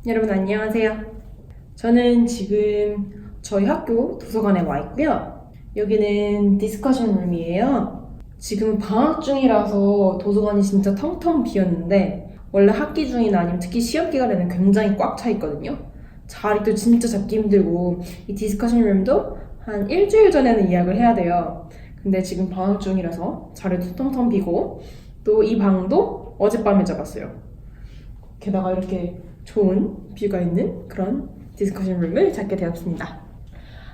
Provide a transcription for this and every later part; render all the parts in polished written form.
여러분 안녕하세요. 저는 지금 저희 학교 도서관에 와 있고요. 여기는 디스커션 룸이에요. 지금 방학 중이라서 도서관이 진짜 텅텅 비었는데 원래 학기 중이나 아니면 특히 시험 기간에는 굉장히 꽉 차 있거든요. 자리도 진짜 잡기 힘들고 이 디스커션 룸도 한 일주일 전에는 예약을 해야 돼요. 근데 지금 방학 중이라서 자리도 텅텅 비고 또 이 방도 어젯밤에 잡았어요. 게다가 이렇게 좋은 뷰가 있는 그런 디스커션 룸을 잡게 되었습니다.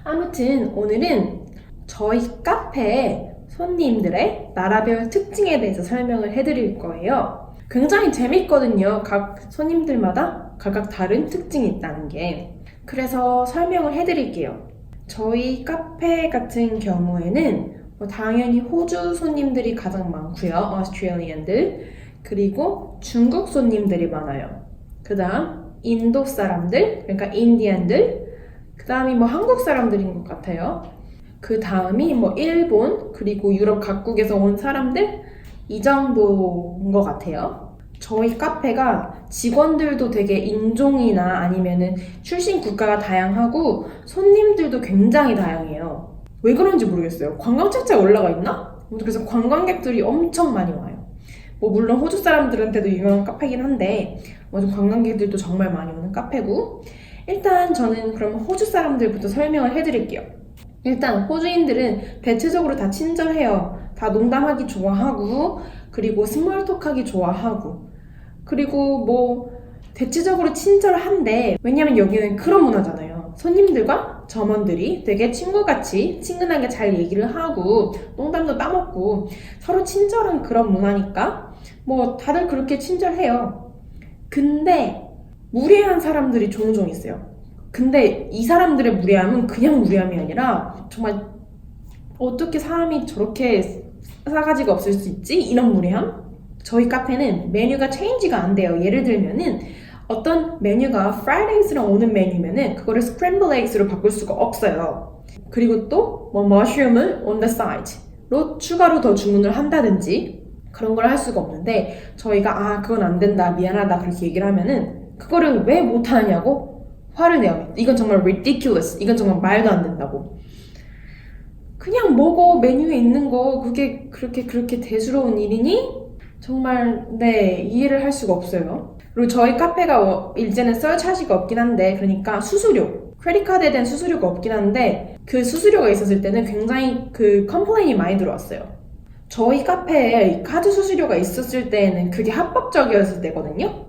아무튼 오늘은 저희 카페 손님들의 나라별 특징에 대해서 설명을 해드릴 거예요. 굉장히 재밌거든요. 각 손님들마다 각각 다른 특징이 있다는 게. 그래서 설명을 해드릴게요. 저희 카페 같은 경우에는 당연히 호주 손님들이 가장 많고요. 오스트레일리언들. 그리고 중국 손님들이 많아요. 그 다음 인도 사람들, 그러니까 인디언들. 그 다음이 한국 사람들인 것 같아요. 그 다음이 일본, 그리고 유럽 각국에서 온 사람들, 이 정도인 것 같아요. 저희 카페가 직원들도 되게 인종이나 아니면은 출신 국가가 다양하고 손님들도 굉장히 다양해요. 왜 그런지 모르겠어요. 관광 책자에 올라가 있나? 그래서 관광객들이 엄청 많이 와요. 물론 호주 사람들한테도 유명한 카페긴 한데 관광객들도 정말 많이 오는 카페고, 일단 저는 그럼 호주 사람들부터 설명을 해드릴게요. 일단 호주인들은 대체적으로 다 친절해요. 다 농담하기 좋아하고, 그리고 스몰톡 하기 좋아하고, 그리고 대체적으로 친절한데, 왜냐면 여기는 그런 문화잖아요. 손님들과 점원들이 되게 친구같이 친근하게 잘 얘기를 하고 농담도 따먹고 서로 친절한 그런 문화니까 다들 그렇게 친절해요. 근데 무례한 사람들이 종종 있어요. 근데 이 사람들의 무례함은 그냥 무례함이 아니라 정말 어떻게 사람이 저렇게 싸가지가 없을 수 있지? 이런 무례함? 저희 카페는 메뉴가 체인지가 안 돼요. 예를 들면은 어떤 메뉴가 fried eggs랑 오는 메뉴면은 그거를 scrambled eggs로 바꿀 수가 없어요. 그리고 또 mushroom을 on the side로 추가로 더 주문을 한다든지 그런 걸 할 수가 없는데, 저희가 그건 안 된다, 미안하다 그렇게 얘기를 하면은 그거를 왜 못하냐고 화를 내요. 이건 정말 ridiculous, 이건 정말 말도 안 된다고. 그냥 먹어, 메뉴에 있는 거. 그게 그렇게 대수로운 일이니? 정말 이해를 할 수가 없어요. 그리고 저희 카페가 이제는 서치하시가 없긴 한데, 그러니까 수수료, 크레딧 카드에 대한 수수료가 없긴 한데 그 수수료가 있었을 때는 굉장히 컴플레인이 많이 들어왔어요. 저희 카페에 카드 수수료가 있었을 때에는 그게 합법적이었을 때거든요.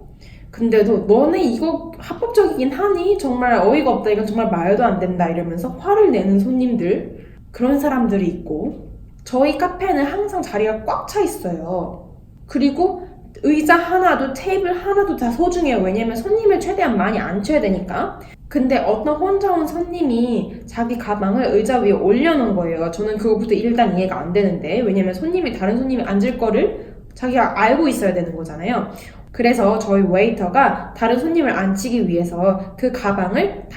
근데도 너네 이거 합법적이긴 하니? 정말 어이가 없다, 이건 정말 말도 안 된다 이러면서 화를 내는 손님들, 그런 사람들이 있고, 저희 카페는 항상 자리가 꽉 차 있어요. 그리고 의자 하나도 테이블 하나도 다 소중해요. 왜냐면 손님을 최대한 많이 앉혀야 되니까. 근데 어떤 혼자 온 손님이 자기 가방을 의자 위에 올려놓은 거예요. 저는 그거부터 일단 이해가 안 되는데, 왜냐면 다른 손님이 앉을 거를 자기가 알고 있어야 되는 거잖아요. 그래서 저희 웨이터가 다른 손님을 앉히기 위해서 그 가방을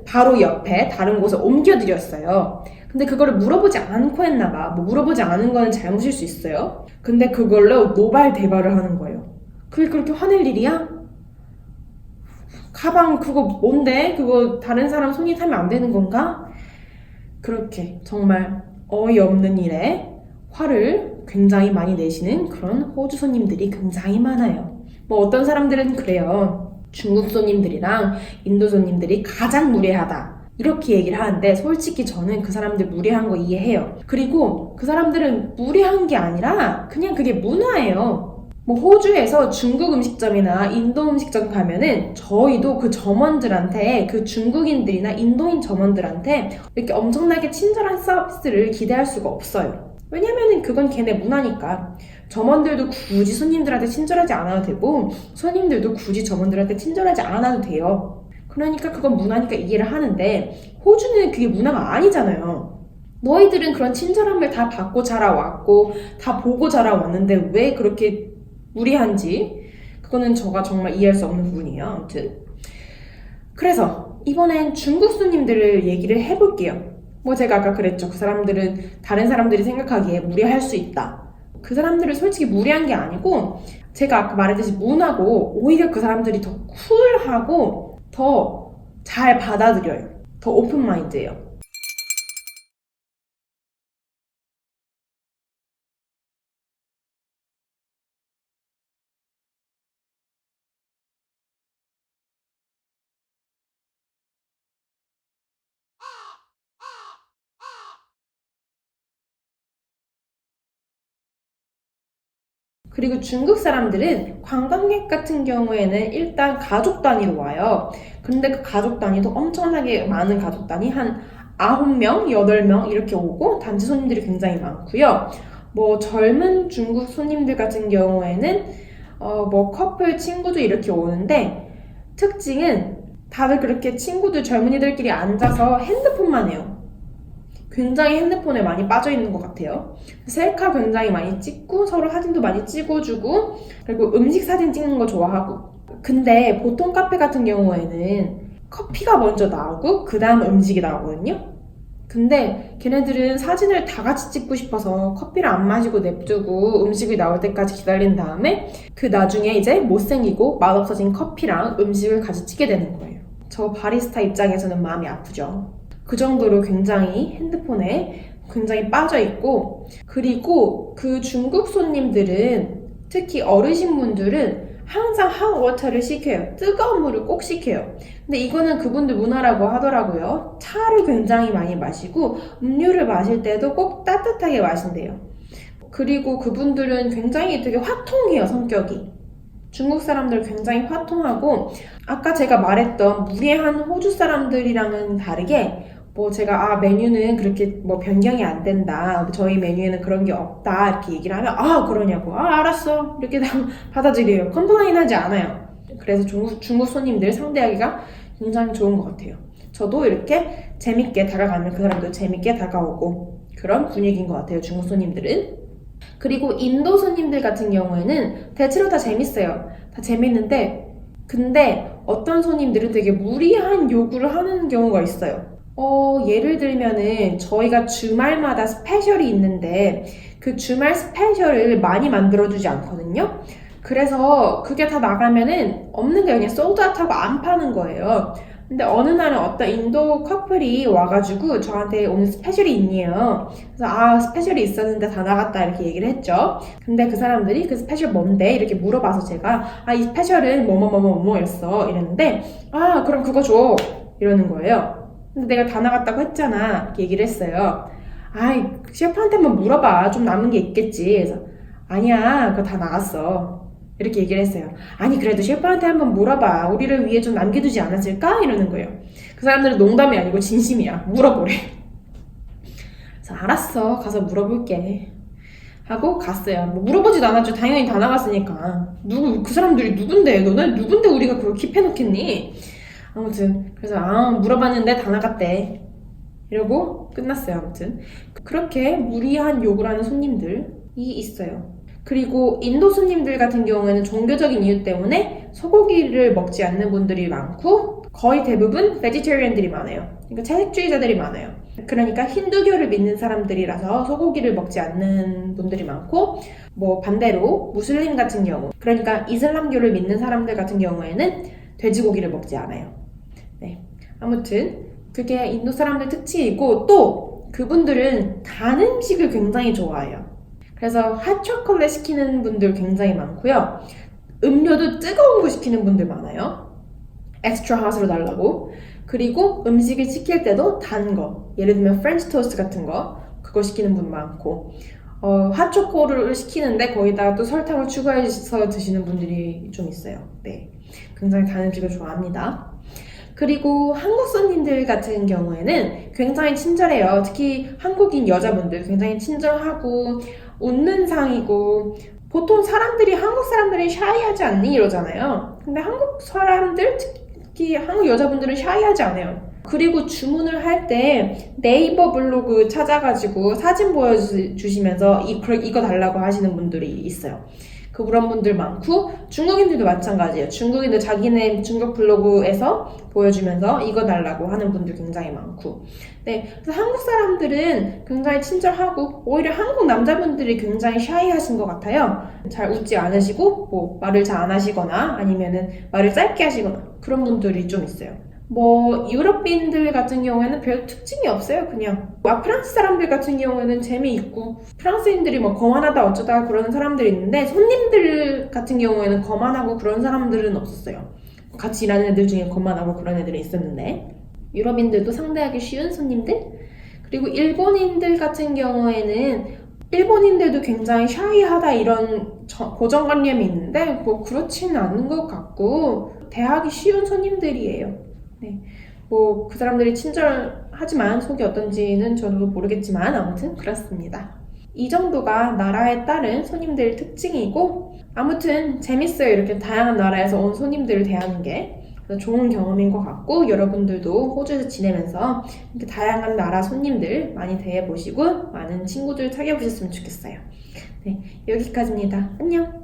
바로 옆에 다른 곳에 옮겨드렸어요. 근데 그거를 물어보지 않고 했나봐. 물어보지 않은 거는 잘못일 수 있어요. 근데 그걸로 노발대발을 하는 거예요. 그게 그렇게 화낼 일이야? 가방 그거 뭔데? 그거 다른 사람 손이 타면 안 되는 건가? 그렇게 정말 어이없는 일에 화를 굉장히 많이 내시는 그런 호주 손님들이 굉장히 많아요. 어떤 사람들은 그래요. 중국 손님들이랑 인도 손님들이 가장 무례하다, 이렇게 얘기를 하는데, 솔직히 저는 그 사람들 무례한 거 이해해요. 그리고 그 사람들은 무례한 게 아니라 그냥 그게 문화예요. 호주에서 중국 음식점이나 인도 음식점 가면은 저희도 그 점원들한테, 그 중국인들이나 인도인 점원들한테 이렇게 엄청나게 친절한 서비스를 기대할 수가 없어요. 왜냐면은 그건 걔네 문화니까. 점원들도 굳이 손님들한테 친절하지 않아도 되고, 손님들도 굳이 점원들한테 친절하지 않아도 돼요. 그러니까 그건 문화니까 이해를 하는데, 호주는 그게 문화가 아니잖아요. 너희들은 그런 친절함을 다 받고 자라왔고 다 보고 자라왔는데 왜 그렇게 무리한지, 그거는 제가 정말 이해할 수 없는 부분이에요. 아무튼 그래서 이번엔 중국 손님들을 얘기를 해볼게요. 제가 아까 그랬죠. 그 사람들은 다른 사람들이 생각하기에 무례할 수 있다. 그 사람들을 솔직히 무례한 게 아니고 제가 아까 말했듯이 문하고 오히려 그 사람들이 더 쿨하고 더 잘 받아들여요. 더 오픈 마인드예요. 그리고 중국 사람들은 관광객 같은 경우에는 일단 가족 단위로 와요. 근데 그 가족 단위도 엄청나게 많은 가족 단위, 한 9명, 8명 이렇게 오고 단체 손님들이 굉장히 많고요. 뭐 젊은 중국 손님들 같은 경우에는 뭐 커플 친구도 이렇게 오는데 특징은 다들 그렇게 친구들 젊은이들끼리 앉아서 핸드폰만 해요. 굉장히 핸드폰에 많이 빠져 있는 것 같아요. 셀카 굉장히 많이 찍고 서로 사진도 많이 찍어주고 그리고 음식 사진 찍는 거 좋아하고. 근데 보통 카페 같은 경우에는 커피가 먼저 나오고 그 다음 음식이 나오거든요. 근데 걔네들은 사진을 다 같이 찍고 싶어서 커피를 안 마시고 냅두고 음식이 나올 때까지 기다린 다음에 그 나중에 이제 못생기고 맛없어진 커피랑 음식을 같이 찍게 되는 거예요. 저 바리스타 입장에서는 마음이 아프죠. 그 정도로 굉장히 핸드폰에 굉장히 빠져 있고, 그리고 그 중국 손님들은 특히 어르신분들은 항상 핫워터를 시켜요. 뜨거운 물을 꼭 시켜요. 근데 이거는 그분들 문화라고 하더라고요. 차를 굉장히 많이 마시고 음료를 마실 때도 꼭 따뜻하게 마신대요. 그리고 그분들은 굉장히 되게 화통해요, 성격이. 중국 사람들 굉장히 화통하고, 아까 제가 말했던 무례한 호주 사람들이랑은 다르게 뭐 제가 메뉴는 그렇게 뭐 변경이 안 된다, 저희 메뉴에는 그런 게 없다 이렇게 얘기를 하면 그러냐고, 알았어 이렇게 받아들여요. 컴플레인 하지 않아요. 그래서 중국 손님들 상대하기가 굉장히 좋은 것 같아요. 저도 이렇게 재밌게 다가가면 그 사람도 재밌게 다가오고 그런 분위기인 것 같아요, 중국 손님들은. 그리고 인도 손님들 같은 경우에는 대체로 다 재밌어요. 다 재밌는데, 근데 어떤 손님들은 되게 무리한 요구를 하는 경우가 있어요. 예를 들면은 저희가 주말마다 스페셜이 있는데 그 주말 스페셜을 많이 만들어주지 않거든요. 그래서 그게 다 나가면은 없는 게 그냥 솔드아웃하고 안 파는 거예요. 근데 어느 날은 어떤 인도 커플이 와가지고 저한테 오늘 스페셜이 있니요. 그래서 스페셜이 있었는데 다 나갔다 이렇게 얘기를 했죠. 근데 그 사람들이 그 스페셜 뭔데? 이렇게 물어봐서 제가 이 스페셜은 뭐뭐뭐뭐뭐였어 이랬는데 그럼 그거 줘 이러는 거예요. 근데 내가 다 나갔다고 했잖아 이렇게 얘기를 했어요. 셰프한테 한번 물어봐, 좀 남은 게 있겠지. 그래서 아니야, 그거 다 나갔어 이렇게 얘기를 했어요. 아니 그래도 셰프한테 한번 물어봐, 우리를 위해 좀 남겨두지 않았을까? 이러는 거예요. 그 사람들은 농담이 아니고 진심이야. 물어보래. 그래서 알았어, 가서 물어볼게 하고 갔어요. 뭐 물어보지도 않았죠. 당연히 다 나갔으니까. 그 사람들이 누군데? 너네 누군데 우리가 그걸 킵해놓겠니? 아무튼 그래서 물어봤는데 다 나갔대 이러고 끝났어요. 아무튼 그렇게 무리한 욕을 하는 손님들이 있어요. 그리고 인도 손님들 같은 경우에는 종교적인 이유 때문에 소고기를 먹지 않는 분들이 많고 거의 대부분 베지테리언들이 많아요. 그러니까 채식주의자들이 많아요. 그러니까 힌두교를 믿는 사람들이라서 소고기를 먹지 않는 분들이 많고, 뭐 반대로 무슬림 같은 경우, 그러니까 이슬람교를 믿는 사람들 같은 경우에는 돼지고기를 먹지 않아요. 네, 아무튼 그게 인도 사람들 특징이고, 또 그분들은 단 음식을 굉장히 좋아해요. 그래서 핫초콜릿 시키는 분들 굉장히 많고요. 음료도 뜨거운 거 시키는 분들 많아요. 엑스트라 핫으로 달라고. 그리고 음식을 시킬 때도 단 거, 예를 들면 프렌치 토스트 같은 거, 그거 시키는 분 많고, 핫초코를 시키는데 거기다가 또 설탕을 추가해서 드시는 분들이 좀 있어요. 네, 굉장히 단 음식을 좋아합니다. 그리고 한국 손님들 같은 경우에는 굉장히 친절해요. 특히 한국인 여자분들 굉장히 친절하고 웃는 상이고, 보통 사람들이 한국 사람들이 샤이하지 않니? 이러잖아요. 근데 한국 사람들, 특히 한국 여자분들은 샤이하지 않아요. 그리고 주문을 할 때 네이버 블로그 찾아가지고 사진 보여주시면서 이거 달라고 하시는 분들이 있어요. 그런 분들 많고 중국인들도 마찬가지예요. 중국인들 자기네 중국 블로그에서 보여주면서 이거 달라고 하는 분들 굉장히 많고 네, 그래서 한국 사람들은 굉장히 친절하고 오히려 한국 남자분들이 굉장히 샤이하신 것 같아요. 잘 웃지 않으시고 뭐 말을 잘 안 하시거나 아니면은 말을 짧게 하시거나 그런 분들이 좀 있어요. 뭐 유럽인들 같은 경우에는 별 특징이 없어요. 그냥 프랑스 사람들 같은 경우에는 재미있고 프랑스인들이 뭐 거만하다 어쩌다 그러는 사람들이 있는데 손님들 같은 경우에는 거만하고 그런 사람들은 없었어요. 같이 일하는 애들 중에 거만하고 그런 애들이 있었는데 유럽인들도 상대하기 쉬운 손님들 그리고 일본인들 같은 경우에는 일본인들도 굉장히 샤이하다 이런 고정관념이 있는데 뭐 그렇지는 않은 것 같고 대하기 쉬운 손님들이에요. 네, 뭐 그 사람들이 친절하지만 속이 어떤지는 저도 모르겠지만 아무튼 그렇습니다. 이 정도가 나라에 따른 손님들 특징이고 아무튼 재밌어요. 이렇게 다양한 나라에서 온 손님들을 대하는 게 좋은 경험인 것 같고 여러분들도 호주에서 지내면서 이렇게 다양한 나라 손님들 많이 대해보시고 많은 친구들 사귀어보셨으면 좋겠어요. 네, 여기까지입니다. 안녕!